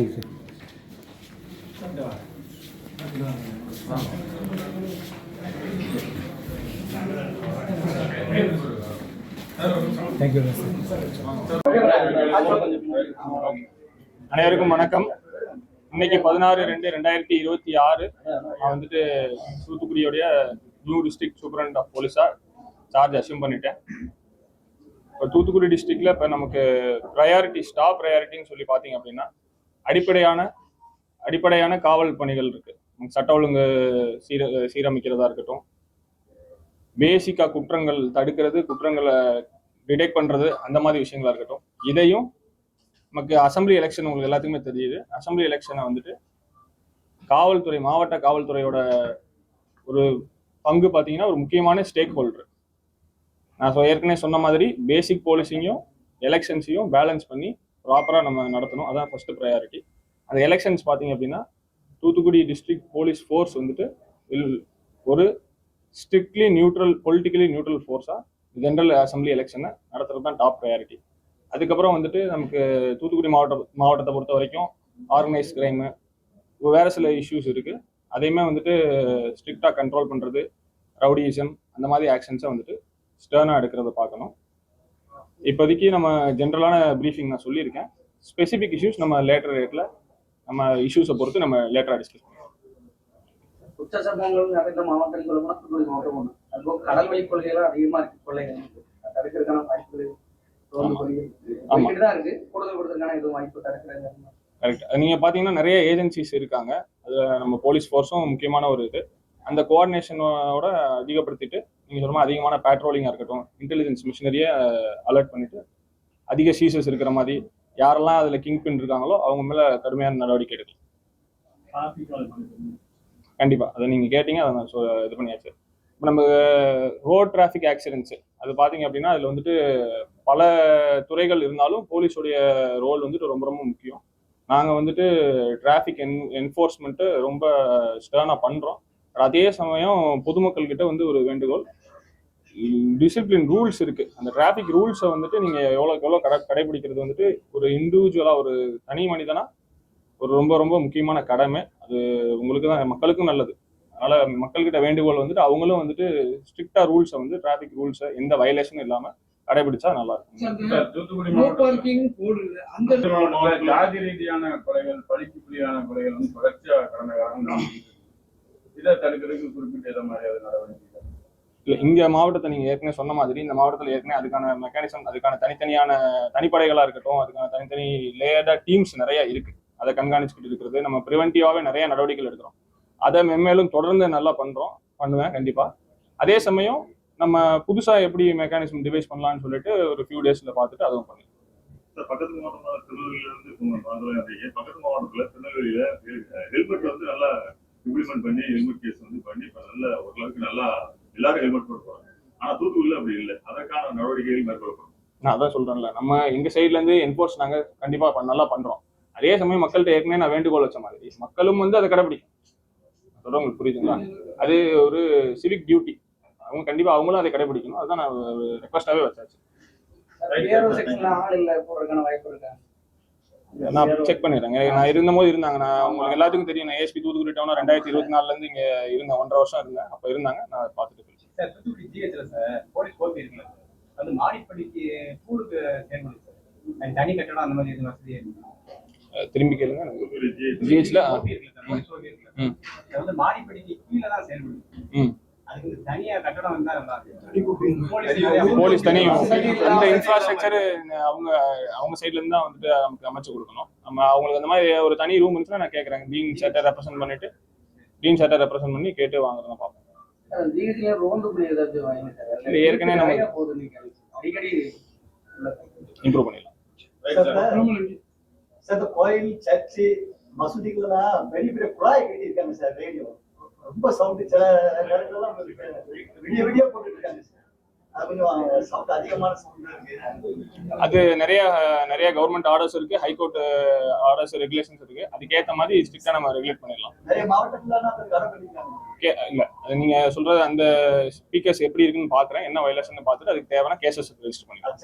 Thank you sir. Thank you sir. அனைவருக்கும் வணக்கம். இன்னைக்கு 16/2/2026 நான் வந்துட்டு தூத்துக்குடியோடைய நியூ டிஸ்ட்ரிக்ட் சூப்பரண்ட் ஆஃப் போலீஸா சார்ஜ் அசியூம் பண்ணிட்டேன். இப்போ தூத்துக்குடி டிஸ்ட்ரிக்ட்ல இப்போ நமக்கு டாப் ப்ரையாரிட்டின்னு சொல்லி பார்த்தீங்க அப்படின்னா அடிப்படையான காவல் பணிகள் இருக்கு. சட்ட ஒழுங்கு சீரமைக்கிறதா இருக்கட்டும், பேசிக்கா குற்றங்கள் தடுக்கிறது, குற்றங்களை டிடெக்ட் பண்றது, அந்த மாதிரி விஷயங்களா இருக்கட்டும். இதையும் நமக்கு அசம்பிளி எலெக்ஷன் உங்களுக்கு எல்லாத்துக்குமே தெரியுது. அசம்பிளி எலெக்ஷனை வந்துட்டு காவல்துறை, மாவட்ட காவல்துறையோட ஒரு பங்கு பார்த்தீங்கன்னா ஒரு முக்கியமான ஸ்டேக் ஹோல்டர். நான் ஏற்கனவே சொன்ன மாதிரி பேசிக் போலீசிங்கையும் எலெக்ஷன்ஸையும் பேலன்ஸ் பண்ணி ப்ராப்பராக நம்ம நடத்தணும். அதான் ஃபர்ஸ்ட் ப்ரையாரிட்டி. அந்த எலெக்ஷன்ஸ் பார்த்தீங்க அப்படின்னா தூத்துக்குடி டிஸ்ட்ரிக்ட் போலீஸ் ஃபோர்ஸ் வந்துட்டு ஒரு ஸ்ட்ரிக்ட்லி நியூட்ரல், பொலிட்டிக்கலி நியூட்ரல் ஃபோர்ஸாக ஜென்ரல் அசம்பிளி எலெக்ஷனை நடத்துறது தான் டாப் ப்ரையாரிட்டி. அதுக்கப்புறம் வந்துட்டு நமக்கு தூத்துக்குடி மாவட்டத்தை பொறுத்த வரைக்கும் ஆர்கனைஸ் கிரைமு, வேறு சில இஷ்யூஸ் இருக்குது. அதையுமே வந்துட்டு ஸ்ட்ரிக்டாக கண்ட்ரோல் பண்ணுறது, ரவுடியிசம், அந்த மாதிரி ஆக்ஷன்ஸை வந்துட்டு ஸ்டர்னாக எடுக்கிறத பார்க்கணும். இப்போதைக்கு நம்ம ஜென்ரலான ப்ரீஃபிங் நான் சொல்லியிருக்கேன். ஸ்பெசிஃபிக் இஷ்யூஸ் நம்ம லேட்டர் ரேட்டில் நம்ம இஷ்யூஸை பொறுத்து நம்ம லேட்டராக டிஸ்கஸ் பண்ணுவோம். குற்ற சம்பவங்கள் நிறைந்த மாவட்டம் சொல்லணும்னா தூத்துக்குடி மாவட்டம் ஒன்று. அதுபோக கடல் வழி கொள்கைகள் அதிகமாக இருக்கு. கொள்ளைகள் தடுக்கிறதுக்கான வாய்ப்புகள் கரெக்ட். நீங்க பாத்தீங்கன்னா நிறைய ஏஜென்சிஸ் இருக்காங்க. அதுல நம்ம போலீஸ் ஃபோர்ஸும் முக்கியமான ஒரு இது. அந்த கோஆர்டினேஷனோட அதிகப்படுத்திட்டு நீங்க சொல்லுமா அதிகமான பேட்ரோலிங்கா இருக்கட்டும், இன்டெலிஜென்ஸ் மிஷினரியை அலர்ட் பண்ணிட்டு அதிக சீசஸ் இருக்கிற மாதிரி யாரெல்லாம் அதுல கிங் பின் இருக்காங்களோ அவங்க மேல கடுமையான நடவடிக்கை எடுக்கலாம். கண்டிப்பா அதை நீங்க கேட்டீங்க, அதை நான் இது பண்ணியாச்சு. இப்போ நம்ம ரோட் டிராஃபிக் ஆக்சிடென்ட்ஸு அது பார்த்தீங்க அப்படின்னா அதில் வந்துட்டு பல துறைகள் இருந்தாலும் போலீஸுடைய ரோல் வந்துட்டு ரொம்ப ரொம்ப முக்கியம். நாங்கள் வந்துட்டு டிராஃபிக் என்ஃபோர்ஸ்மெண்ட்டு ரொம்ப ஸ்டர்னாக பண்ணுறோம். அதே சமயம் பொதுமக்கள்கிட்ட வந்து ஒரு வேண்டுகோள், டிசிப்ளின் ரூல்ஸ் இருக்குது. அந்த டிராஃபிக் ரூல்ஸை வந்துட்டு நீங்கள் எவ்வளோ கடைபிடிக்கிறது வந்துட்டு ஒரு இண்டிவிஜுவலாக ஒரு தனி மனிதனா ஒரு ரொம்ப ரொம்ப முக்கியமான கடமை. அது உங்களுக்கு தான், மக்களுக்கும் நல்லது. அதனால மக்கள்கிட்ட வேண்டுகோள் வந்துட்டு அவங்களும் வந்துட்டு ஸ்ட்ரிக்டா ரூல்ஸை வந்து டிராஃபிக் ரூல்ஸை எந்த வயலேஷனும் இல்லாம கடைபிடிச்சா நல்லா இருக்கும். தூத்துக்குடி மாவட்டத்தில் ஜாதி ரீதியான கொலைகள், பழிக்குறியான கொலைகள் வந்து தொடர்ச்சியா கடந்த காலம் இதை தடுக்கிறதுக்கு குறிப்பிட்ட எதை மாதிரி நடவடிக்கை இல்லை, இங்க மாவட்டத்தை நீங்க ஏற்கனவே சொன்ன மாதிரி இந்த மாவட்டத்தில் ஏற்கனவே அதுக்கான மெக்கானிசம், அதுக்கான தனித்தனியான தனிப்படைகளா இருக்கட்டும், அதுக்கான தனித்தனி லேயர்டா டீம்ஸ் நிறைய இருக்கு. அதை கண்காணிச்சுக்கிட்டு இருக்கிறது, நம்ம ப்ரிவென்டிவாவே நிறைய நடவடிக்கைகள் எடுக்கிறோம். அதை மென்மேலும் தொடர்ந்து நல்லா பண்ணுவேன் கண்டிப்பா. அதே சமயம் நம்ம புதுசா எப்படி மெக்கானிசம் டிவைஸ் பண்ணலாம்னு சொல்லிட்டு ஒரு ஃபியூ டேஸ்ல பார்த்துட்டு அதுவும் பண்ணி பக்கத்து மாவட்டம் திருநெல்வேலியில பக்கத்து மாவட்டத்துல திருநெல்வேலியில ஹெல்மெட் வந்து நல்லா இம்ப்ளிமெண்ட் பண்ணி ஹெல்மெட் கேஸ் வந்து பண்ணி நல்ல ஓரளவுக்கு நல்லா எல்லாரும் ஹெல்மெட் போடுவாங்க. ஆனா தூத்துக்குடியில அப்படி இல்லை. அதற்கான நடவடிக்கைகள் மேற்கொள்ளப்படும். நான் அதான் சொல்றேன்ல, நம்ம எங்க சைட்ல இருந்து என்ஃபோர்ஸ் நாங்க கண்டிப்பா நல்லா பண்றோம். அதே சமயம் மக்கள்கிட்ட ஏற்கனவே நான் வேண்டுகோள் வச்ச மாதிரி மக்களும் வந்து அதை கடைபிடிக்கும். உங்களுக்கு புரியுதுங்களா? அது ஒரு சிவிக் டியூட்டி. அவங்க கண்டிப்பா அவங்களும் அதை கடைபிடிக்கணும். அதுதான் நான் ரெக்வஸ்டாவே வச்சாச்சு. நான் செக் பண்ணிடுறேங்க. நான் இருந்தபோது இருந்தாங்க. நான் உங்களுக்கு எல்லாத்துக்கும் தெரியும், நான் ஏஎஸ்பி தூத்துக்குடி டவுனா 2024 இருந்து இங்க இருந்தேன். 1.5 வருஷம் இருந்தேன். அப்ப இருந்தாங்க, நான் பார்த்துட்டு திரும்பி கேளுங்க. ஜிஹெச்ல போலீஸ் தனி அந்த இன்ஃப்ராஸ்ட்ரக்சர் அவங்க சைட்ல இருந்து தான் வந்துட்டு நமக்கு அமைச்சு கொடுக்கணும். நம்ம அவங்களுக்கு அந்த மாதிரி ஒரு தனி ரூம் இருந்துச்சுன்னா நான் கேட்கறேன். டீன் சட்டை ரெப்ரசென்ட் பண்ணி கேட்டு வாங்குறதா பார்ப்போம். ஏற்கனவே நம்ம இம்ப்ரூவ் பண்ணிடலாம். சார், கோயில், சர்ச்சு, மசூதிகள்லாம் பெரிய பெரிய குழாய் கட்டி இருக்காங்க சார். ரேடியோ ரொம்ப சவுண்ட், சில நேரங்கள்லாம் விடிய போட்டுட்டு இருக்காங்க சார். அது கொஞ்சம் சவுண்ட், அதிகமான சவுண்ட் இருக்கு. அது நிறைய கவர்மெண்ட் ஆர்டர்ஸ் இருக்கு, ஹைகோர்ட் ஆர்டர்ஸ், ரெகுலேஷன்ஸ் இருக்கு. அதுக்கேற்ற மாதிரி ஸ்ட்ரிக்டா நம்ம ரெகுலேட் பண்ணிடலாம். நிறைய மாவட்டத்துல இல்ல, நீங்க சொல்றது அந்த ஸ்பீக்கர்ஸ் எப்படி இருக்குன்னு பாக்குறேன். என்ன வயலேஷன் பார்த்துட்டு அதுக்கு தேவையான கேசஸ் ரெஜிஸ்டர் பண்ணிக்கலாம்.